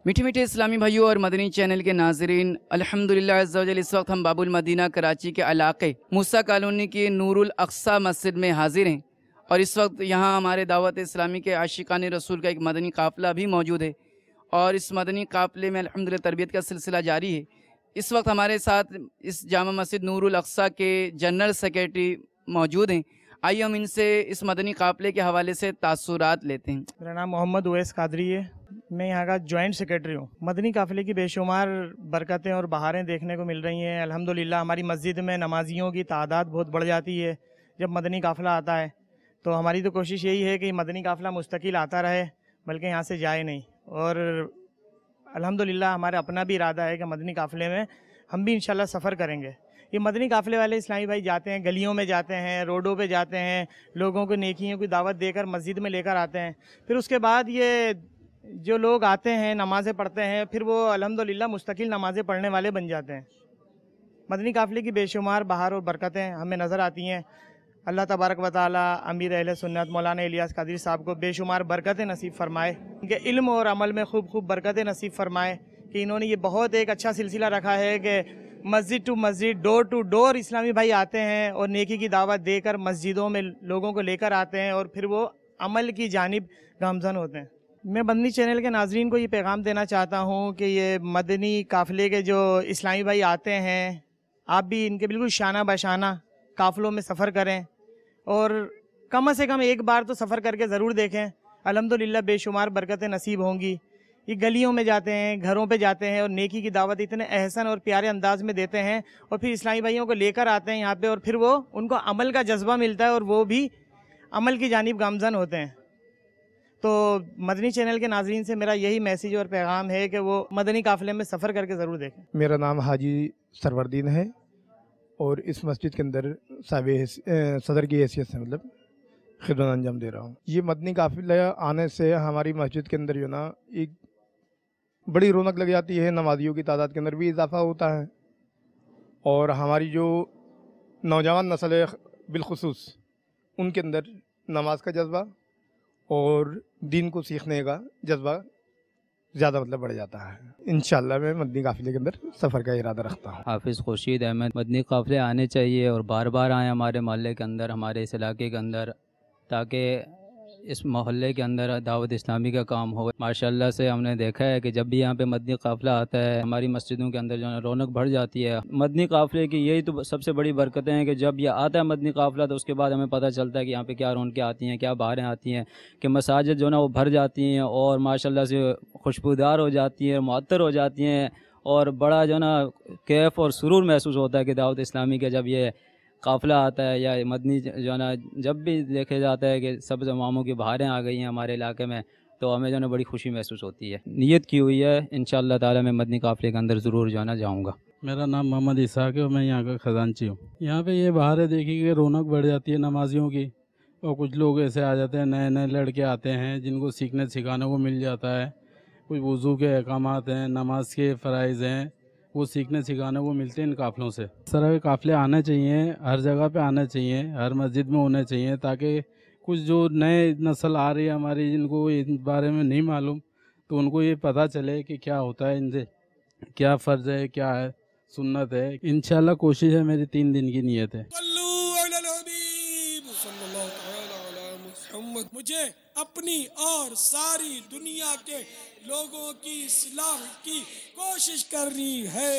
मीठे मीठे इस्लामी भाइयों और मदनी चैनल के नाजरीन, अल्हम्दुलिल्लाह अज़्ज़ा वजल इस वक्त हम बाबुल मदीना कराची के इलाके मूसा कॉलोनी की नूरुल अक़सा मस्जिद में हाजिर हैं और इस वक्त यहाँ हमारे दावत इस्लामी के आशिकान रसूल का एक मदनी काफ़िला भी मौजूद है और इस मदनी काफ़िले में अल्हम्दुलिल्लाह तरबियत का सिलसिला जारी है। इस वक्त हमारे साथ इस जामा मस्जिद नूरुल अक़सा के जनरल सेक्रेटरी मौजूद हैं। आइए हम इनसे इस मदनी काफ़िले के हवाले से तासुरात लेते हैं। मेरा नाम मोहम्मद उवैस कादरी है, मैं यहाँ का जॉइंट सेक्रेटरी हूँ। मदनी काफ़िले की बेशुमार बरकतें और बहारें देखने को मिल रही हैं। अल्हम्दुलिल्लाह हमारी मस्जिद में नमाजियों की तादाद बहुत बढ़ जाती है जब मदनी काफ़िला आता है। तो हमारी तो कोशिश यही है कि मदनी काफ़िला मुस्तकिल आता रहे, बल्कि यहाँ से जाए नहीं। और अल्हम्दुलिल्लाह हमारा अपना भी इरादा है कि मदनी काफ़िले में हम भी इंशाल्लाह सफ़र करेंगे। ये मदनी काफ़िले वाले इस्लामी भाई जाते हैं, गलियों में जाते हैं, रोडों पे जाते हैं, लोगों को नेकियों की दावत देकर मस्जिद में लेकर आते हैं। फिर उसके बाद ये जो लोग आते हैं, नमाज़ें पढ़ते हैं, फिर वो अल्हम्दुलिल्लाह मुस्तकिल नमाज़ें पढ़ने वाले बन जाते हैं। मदनी काफ़िले की बेशुमार बहार और बरकतें हमें नज़र आती हैं। अल्लाह तबारक व तआला अमीर अहले सुन्नत मौलाना इलियास कादरी साहब को बेशुमार बरकतें नसीब फरमाए, उनके इल्म और अमल में खूब खूब बरकतें नसीब फरमाए कि इन्होंने ये बहुत एक अच्छा सिलसिला रखा है कि मस्जिद टू मस्जिद, डोर टू डोर इस्लामी भाई आते हैं और नेकी की दावत देकर मस्जिदों में लोगों को लेकर आते हैं और फिर वो अमल की जानिब गामजन होते हैं। मैं मदनी चैनल के नाजरीन को ये पैगाम देना चाहता हूँ कि ये मदनी काफ़िले के जो इस्लामी भाई आते हैं, आप भी इनके बिल्कुल शाना बशाना काफ़िलों में सफ़र करें और कम से कम एक बार तो सफ़र करके ज़रूर देखें। अल्हम्दुलिल्लाह बेशुमार बरकतें नसीब होंगी। ये गलियों में जाते हैं, घरों पे जाते हैं और नेकी की दावत इतने एहसन और प्यारे अंदाज में देते हैं और फिर इस्लामी भाइयों को लेकर आते हैं यहाँ पे और फिर वो उनको अमल का जज्बा मिलता है और वो भी अमल की जानिब गामजन होते हैं। तो मदनी चैनल के नाजरीन से मेरा यही मैसेज और पैगाम है कि वो मदनी काफ़िले में सफ़र करके ज़रूर देखें। मेरा नाम हाजी सरवरदीन है और इस मस्जिद के अंदर सदर की हैसियत से मतलब खिदमत अंजाम दे रहा हूँ। ये मदनी काफ़िला आने से हमारी मस्जिद के अंदर जो ना एक बड़ी रौनक लग जाती है, नमाजियों की तादाद के अंदर भी इजाफा होता है और हमारी जो नौजवान नस्ल है बिलखुसूस उनके अंदर नमाज का जज्बा और दीन को सीखने का जज्बा ज़्यादा मतलब बढ़ जाता है। इंशाअल्लाह मैं मदनी काफ़िले के अंदर सफ़र का इरादा रखता हूँ। हाफिज़ खुर्शीद अहमद। मदनी काफ़िले आने चाहिए और बार बार आएँ हमारे मोहल्ले के अंदर, हमारे इस इलाके के अंदर, ताकि इस मोहल्ले के अंदर दावत इस्लामी का काम हो। माशाल्लाह से हमने देखा है कि जब भी यहाँ पे मदनी काफ़िला आता है हमारी मस्जिदों के अंदर जो है रौनक बढ़ जाती है। मदनी काफ़िले की यही तो सबसे बड़ी बरकतें हैं कि जब ये आता है मदनी काफ़िला तो उसके बाद हमें पता चलता है कि यहाँ पे क्या रौनकें आती हैं, क्या बहारें आती हैं कि मसाजिद जो है ना वो भर जाती हैं और माशाल्लाह से खुशबूदार हो जाती हैं, मुअत्तर हो जाती हैं और बड़ा जो है ना कैफ़ और सुरूर महसूस होता है कि दावत इस्लामी का जब ये काफ़िला आता है या मदनी जो है ना जब भी देखा जाता है कि सब जमामों की बहारें आ गई हैं हमारे इलाके में, तो हमें जो है ना बड़ी खुशी महसूस होती है। नियत की हुई है इंशाअल्लाह ताला मैं मदनी काफ़िले के अंदर ज़रूर जो है ना जाऊँगा। मेरा नाम मोहम्मद इसाक है और मैं यहाँ का ख़जानची हूँ। यहाँ पे ये बहारें देखी कि रौनक बढ़ जाती है नमाजियों की और कुछ लोग ऐसे आ जाते हैं, नए नए लड़के आते हैं जिनको सीखने सिखाने को मिल जाता है। कुछ वज़ू के अहकामात हैं, नमाज के फ़राइज़ हैं, वो सीखने सिखाने को मिलते हैं इन काफ़िलों से। इस तरह के काफ़िले आने चाहिए, हर जगह पे आने चाहिए, हर मस्जिद में होने चाहिए ताकि कुछ जो नए नस्ल आ रही है हमारी जिनको इस बारे में नहीं मालूम तो उनको ये पता चले कि क्या होता है, इनसे क्या फ़र्ज़ है, क्या है सुन्नत है। इंशाल्लाह कोशिश है, मेरी 3 दिन की नीयत है। मुझे अपनी और सारी दुनिया के लोगों की इस्लाह की कोशिश करनी है।